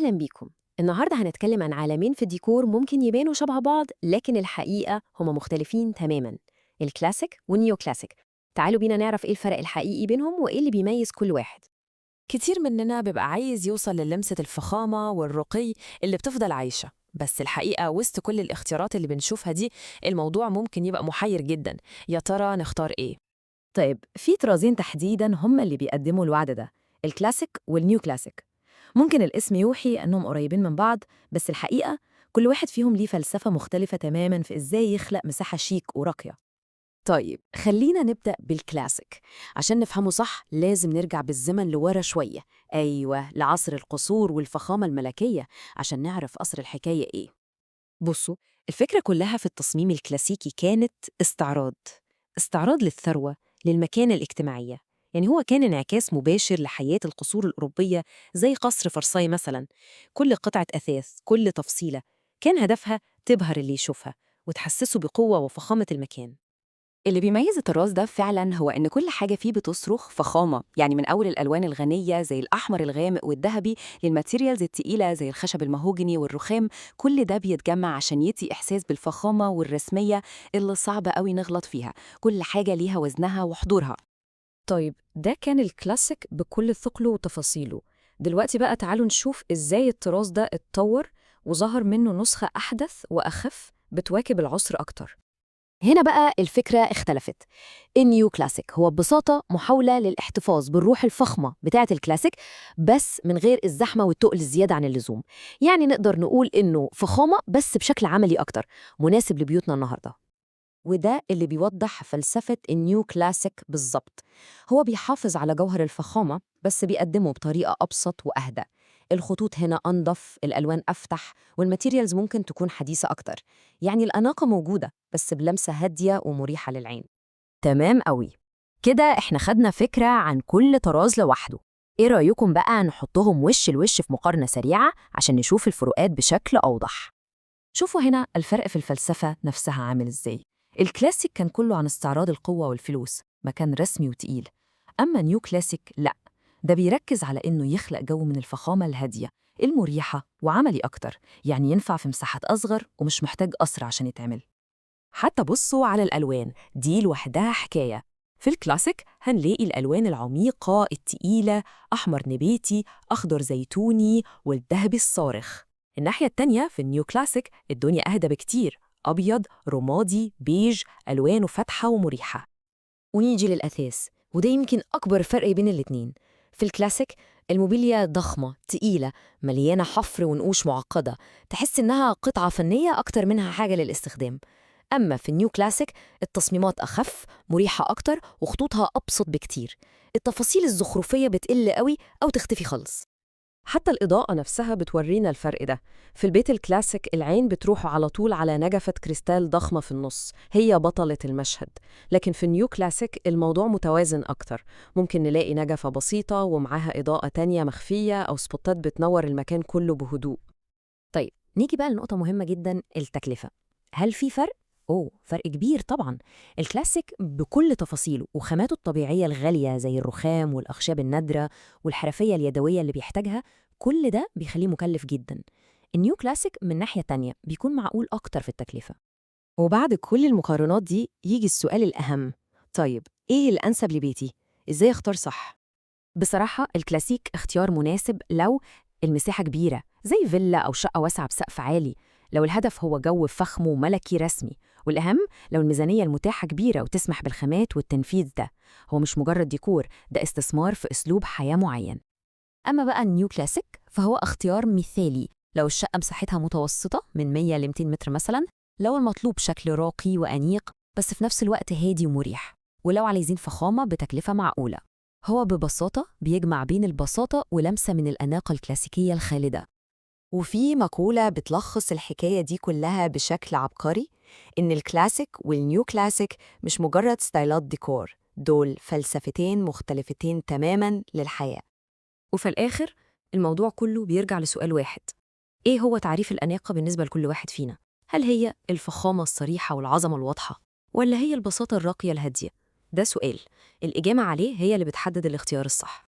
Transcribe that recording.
أهلا بيكم. النهاردة هنتكلم عن عالمين في الديكور ممكن يبانوا شبه بعض لكن الحقيقة هما مختلفين تماماً، الكلاسيك والنيو كلاسيك. تعالوا بينا نعرف إيه الفرق الحقيقي بينهم وإيه اللي بيميز كل واحد. كتير مننا بيبقى عايز يوصل للمسة الفخامة والرقي اللي بتفضل عايشة، بس الحقيقة وسط كل الاختيارات اللي بنشوفها دي الموضوع ممكن يبقى محير جدا. يا ترى نختار إيه؟ طيب في طرازين تحديداً هم اللي بيقدموا الوعد ده، الكلاسيك والنيو كلاسيك. ممكن الاسم يوحي أنهم قريبين من بعض، بس الحقيقة كل واحد فيهم ليه فلسفة مختلفة تماماً في إزاي يخلق مساحة شيك وراقية. طيب خلينا نبدأ بالكلاسيك. عشان نفهمه صح لازم نرجع بالزمن لورا شوية، أيوة لعصر القصور والفخامة الملكية، عشان نعرف أصل الحكاية إيه. بصوا، الفكرة كلها في التصميم الكلاسيكي كانت استعراض للثروة، للمكانة الاجتماعية. يعني هو كان انعكاس مباشر لحياة القصور الأوروبية زي قصر فرساي مثلا. كل قطعة أثاث، كل تفصيلة كان هدفها تبهر اللي يشوفها وتحسسه بقوة وفخامة المكان. اللي بيميز الطراز ده فعلا هو إن كل حاجة فيه بتصرخ فخامة، يعني من أول الألوان الغنية زي الأحمر الغامق والذهبي للماتيريالز التقيلة زي الخشب المهوجني والرخام. كل ده بيتجمع عشان يدي إحساس بالفخامة والرسمية اللي صعب قوي نغلط فيها. كل حاجة ليها وزنها وحضورها. طيب ده كان الكلاسيك بكل ثقله وتفاصيله. دلوقتي بقى تعالوا نشوف إزاي الطراز ده اتطور وظهر منه نسخة أحدث وأخف بتواكب العصر أكتر. هنا بقى الفكرة اختلفت. النيو كلاسيك هو ببساطة محاولة للاحتفاظ بالروح الفخمة بتاعة الكلاسيك بس من غير الزحمة والتقل الزيادة عن اللزوم. يعني نقدر نقول إنه فخامة بس بشكل عملي أكتر، مناسب لبيوتنا النهاردة. وده اللي بيوضح فلسفة النيو كلاسيك بالظبط. هو بيحافظ على جوهر الفخامة بس بيقدمه بطريقة أبسط وأهدى. الخطوط هنا أنظف، الألوان أفتح، والماتيريالز ممكن تكون حديثة أكتر. يعني الأناقة موجودة بس بلمسة هادية ومريحة للعين. تمام قوي. كده احنا خدنا فكرة عن كل طراز لوحده. ايه رأيكم بقى نحطهم وش لوش في مقارنة سريعة عشان نشوف الفروقات بشكل أوضح؟ شوفوا هنا الفرق في الفلسفة نفسها عامل ازاي. الكلاسيك كان كله عن استعراض القوة والفلوس، مكان رسمي وتقيل. أما نيو كلاسيك لأ، ده بيركز على إنه يخلق جو من الفخامة الهادية المريحة وعملي أكتر، يعني ينفع في مساحات أصغر ومش محتاج قصر عشان يتعمل. حتى بصوا على الألوان دي لوحدها حكاية. في الكلاسيك هنلاقي الألوان العميقة التقيلة، أحمر نباتي، أخضر زيتوني، والذهبي الصارخ. الناحية التانية في النيو كلاسيك الدنيا أهدى بكتير، أبيض، رمادي، بيج، ألوانه فاتحة ومريحة. ونيجي للأثاث، وده يمكن أكبر فرق بين الاتنين. في الكلاسيك الموبيليا ضخمة تقيلة، مليانة حفر ونقوش معقدة، تحس إنها قطعة فنية أكتر منها حاجة للاستخدام. أما في النيو كلاسيك التصميمات أخف، مريحة أكتر، وخطوطها أبسط بكتير. التفاصيل الزخرفية بتقل قوي أو تختفي خالص. حتى الإضاءة نفسها بتورينا الفرق ده. في البيت الكلاسيك العين بتروح على طول على نجفة كريستال ضخمة في النص، هي بطلة المشهد. لكن في النيو كلاسيك الموضوع متوازن أكتر، ممكن نلاقي نجفة بسيطة ومعاها إضاءة تانية مخفية أو سبوتات بتنور المكان كله بهدوء. طيب نيجي بقى لنقطة مهمة جدا، التكلفة. هل في فرق؟ فرق كبير طبعا. الكلاسيك بكل تفاصيله وخاماته الطبيعية الغالية زي الرخام والأخشاب النادرة والحرفية اليدوية اللي بيحتاجها، كل ده بيخليه مكلف جدا. النيو كلاسيك من ناحية تانية بيكون معقول أكتر في التكلفة. وبعد كل المقارنات دي يجي السؤال الأهم، طيب إيه الأنسب لبيتي؟ إزاي أختار صح؟ بصراحة الكلاسيك اختيار مناسب لو المساحة كبيرة زي فيلا أو شقة واسعة بسقف عالي، لو الهدف هو جو فخم وملكي رسمي، والأهم لو الميزانية المتاحة كبيرة وتسمح بالخامات والتنفيذ. ده هو مش مجرد ديكور، ده استثمار في أسلوب حياة معين. أما بقى النيو كلاسيك فهو اختيار مثالي لو الشقة مساحتها متوسطة من 100 ل 200 متر مثلا، لو المطلوب شكل راقي وأنيق بس في نفس الوقت هادي ومريح، ولو عايزين فخامة بتكلفة معقولة. هو ببساطة بيجمع بين البساطة ولمسة من الأناقة الكلاسيكية الخالدة. وفي مقولة بتلخص الحكاية دي كلها بشكل عبقري، إن الكلاسيك والنيو كلاسيك مش مجرد ستايلات ديكور، دول فلسفتين مختلفتين تماماً للحياة. وفي الآخر الموضوع كله بيرجع لسؤال واحد: إيه هو تعريف الأناقة بالنسبة لكل واحد فينا؟ هل هي الفخامة الصريحة والعظمة الواضحة، ولا هي البساطة الراقية الهادية؟ ده سؤال الإجابة عليه هي اللي بتحدد الاختيار الصح.